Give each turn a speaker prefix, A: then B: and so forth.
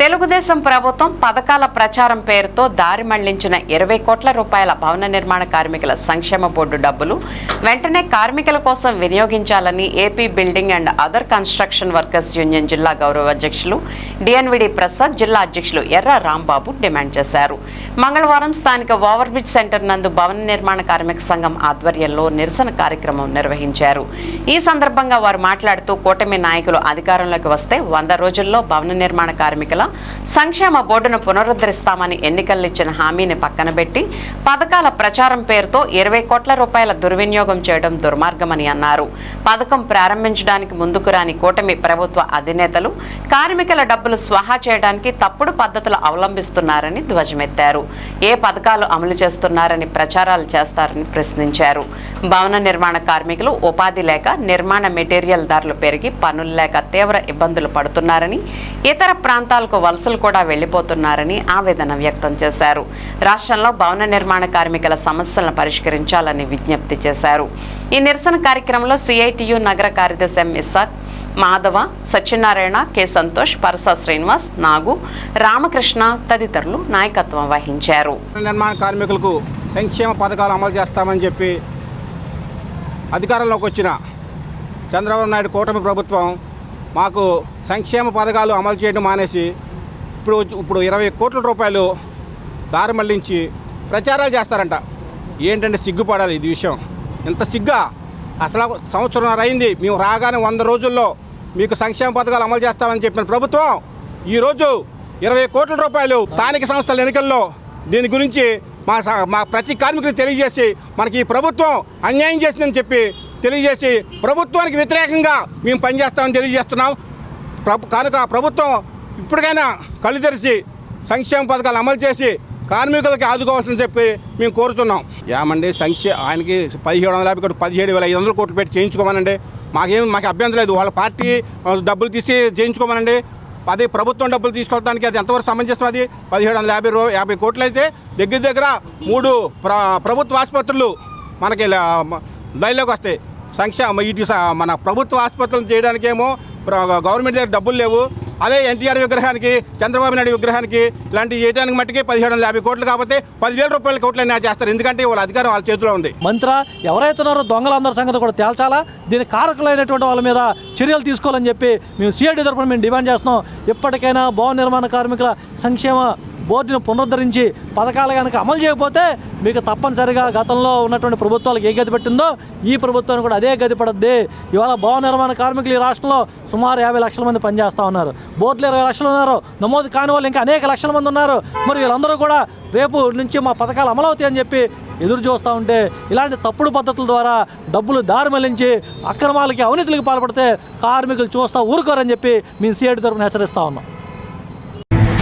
A: తెలుగుదేశం ప్రభుత్వం పథకాల ప్రచారం పేరుతో దారి మళ్లించిన 20 కోట్ల రూపాయల భవన నిర్మాణ కార్మికుల సంక్షేమ బోర్డు డబ్బులు వెంటనే కార్మికుల కోసం వినియోగించాలని AP building and other construction workers union జిల్లా గౌరవ అధ్యక్షులు డిఎన్విడి ప్రసాద్, జిల్లా అధ్యక్షులు ఎర్ర రాంబాబు డిమాండ్ చేశారు. మంగళవారం స్థానిక ఓవర్ బ్రిడ్జ్ సెంటర్ నందు భవన నిర్మాణ కార్మిక సంఘం ఆధ్వర్యంలో నిరసన కార్యక్రమం నిర్వహించారు. ఈ సందర్భంగా వారు మాట్లాడుతూ కూటమి నాయకులు అధికారంలోకి వస్తే 100 రోజుల్లో భవన నిర్మాణ కార్మికుల సంక్షేమ బోర్డును పునరుద్ధరిస్తామని ఎన్నికల్లో ఇచ్చిన హామీని పక్కన పెట్టి పథకాల ప్రచారం పేరుతో 20 కోట్ల రూపాయల దుర్వినియోగం చేయడం దుర్మార్గమని అన్నారు. పథకం ప్రారంభించడానికి ముందుకు రాని కూటమి ప్రభుత్వ అధినేతలు కార్మికుల డబ్బులు స్వాహా చేయడానికి తప్పుడు పద్ధతులు అవలంబిస్తున్నారని ధ్వజమెత్తారు. ఏ పథకాలు అమలు చేస్తున్నారని ప్రచారాలు చేస్తారని ప్రశ్నించారు. భవన నిర్మాణ కార్మికులు ఉపాధి లేక, నిర్మాణ మెటీరియల్ ధరలు పెరిగి పనులు లేక తీవ్ర ఇబ్బందులు పడుతున్నారని, ఇతర ప్రాంతాలకు వలసలు కూడా వెళ్లిపోతున్నారని ఆవేదన వ్యక్తం చేశారు. రాష్ట్రంలో భవన నిర్మాణ కార్మికుల సమస్యలను పరిష్కరించాలని విజ్ఞప్తి చేశారు. ఈ నిరసన కార్యక్రమంలో సిఐటియు నగర కార్యదర్శి ఎం ఇస్సాక్, మాధవ, సత్యనారాయణ, కె సంతోష్, పరస శ్రీనివాస్, నాగు, రామకృష్ణ తదితరులు నాయకత్వం వహించారు.
B: నిర్మాణ కార్మికులకు సంక్షేమ పథకాలు అమలు చేస్తామని చెప్పి అధికారంలోకి వచ్చిన చంద్రబాబు నాయుడు కూటమి ప్రభుత్వం మాకు సంక్షేమ పథకాలు అమలు చేయడం మానేసి ఇప్పుడు 20 కోట్ల రూపాయలు దారి మళ్లించి ప్రచారాలు చేస్తారంట. ఏంటంటే సిగ్గుపడాలి ఇది విషయం. ఇంత సిగ్గా అసలు సంవత్సరం అయింది. మేము రాగానే 100 రోజుల్లో మీకు సంక్షేమ పథకాలు అమలు చేస్తామని చెప్పిన ప్రభుత్వం ఈరోజు 20 కోట్ల రూపాయలు స్థానిక సంస్థల ఎన్నికల్లో దీని గురించి మా ప్రతి కార్మికులకు తెలియజేసి మనకి ఈ ప్రభుత్వం అన్యాయం చేసిందని చెప్పి తెలియజేసి ప్రభుత్వానికి వ్యతిరేకంగా మేము పనిచేస్తామని తెలియజేస్తున్నాం. కనుక ప్రభుత్వం ఇప్పటికైనా కళ్ళు తెరిచి సంక్షేమ పథకాలు అమలు చేసి కార్మికులకి ఆదుకోవాల్సిందని చెప్పి మేము కోరుతున్నాం. ఏమండి ఆయనకి 1750 17,500 కోట్లు పెట్టి చేయించుకోమనండి. మాకు అభ్యంతరం లేదు. వాళ్ళ పార్టీ డబ్బులు తీసి చేయించుకోమనండి. అదే ప్రభుత్వం డబ్బులు తీసుకోవడానికి అది ఎంతవరకు సమంజసం? అది 1750 కోట్లు అయితే దగ్గర 3 ప్రభుత్వ ఆసుపత్రులు మనకి లైన్లోకి వస్తాయి. మన ప్రభుత్వ ఆసుపత్రులు చేయడానికేమో గవర్నమెంట్ దగ్గర డబ్బులు లేవు. అదే ఎన్టీఆర్ విగ్రహానికి, చంద్రబాబు నాయుడు విగ్రహానికి ఇలాంటివి చేయడానికి మట్టుకే 1750 కోట్లు కాబట్టి 10,000 రూపాయల కోట్లైనా చేస్తారు. ఎందుకంటే వాళ్ళ అధికారం వాళ్ళ చేతిలో ఉంది.
C: మంత్ర ఎవరైతే ఉన్నారో దొంగలందరి సంగతి కూడా తేల్చాలా. దీనికి కారకులైనటువంటి వాళ్ళ మీద చర్యలు తీసుకోవాలని చెప్పి మేము సిఐడి తరఫున మేము డిమాండ్ చేస్తున్నాం. ఇప్పటికైనా భవన నిర్మాణ కార్మికుల సంక్షేమ బోర్డును పునరుద్ధరించి పథకాలు కనుక అమలు చేయకపోతే మీకు తప్పనిసరిగా గతంలో ఉన్నటువంటి ప్రభుత్వాలకు ఏ గతి పెట్టిందో ఈ ప్రభుత్వానికి కూడా అదే గతి పడుద్ది. ఇవాళ భవన నిర్మాణ కార్మికులు ఈ రాష్ట్రంలో సుమారు 50 లక్షల మంది పనిచేస్తూ ఉన్నారు. బోర్డులు 20 లక్షలు ఉన్నారు. నమోదు కాని వాళ్ళు ఇంకా అనేక లక్షల మంది ఉన్నారు. మరి వీళ్ళందరూ కూడా రేపు నుంచి మా పథకాలు అమలవుతాయని చెప్పి ఎదురు చూస్తూ ఉంటే ఇలాంటి తప్పుడు పద్ధతుల ద్వారా డబ్బులు దారి మళ్లించి అక్రమాలకి, అవినీతులకి పాల్పడితే కార్మికులు చూస్తూ ఊరుకోరని చెప్పి మేము సిఐడి తరఫున హెచ్చరిస్తూ ఉన్నాం.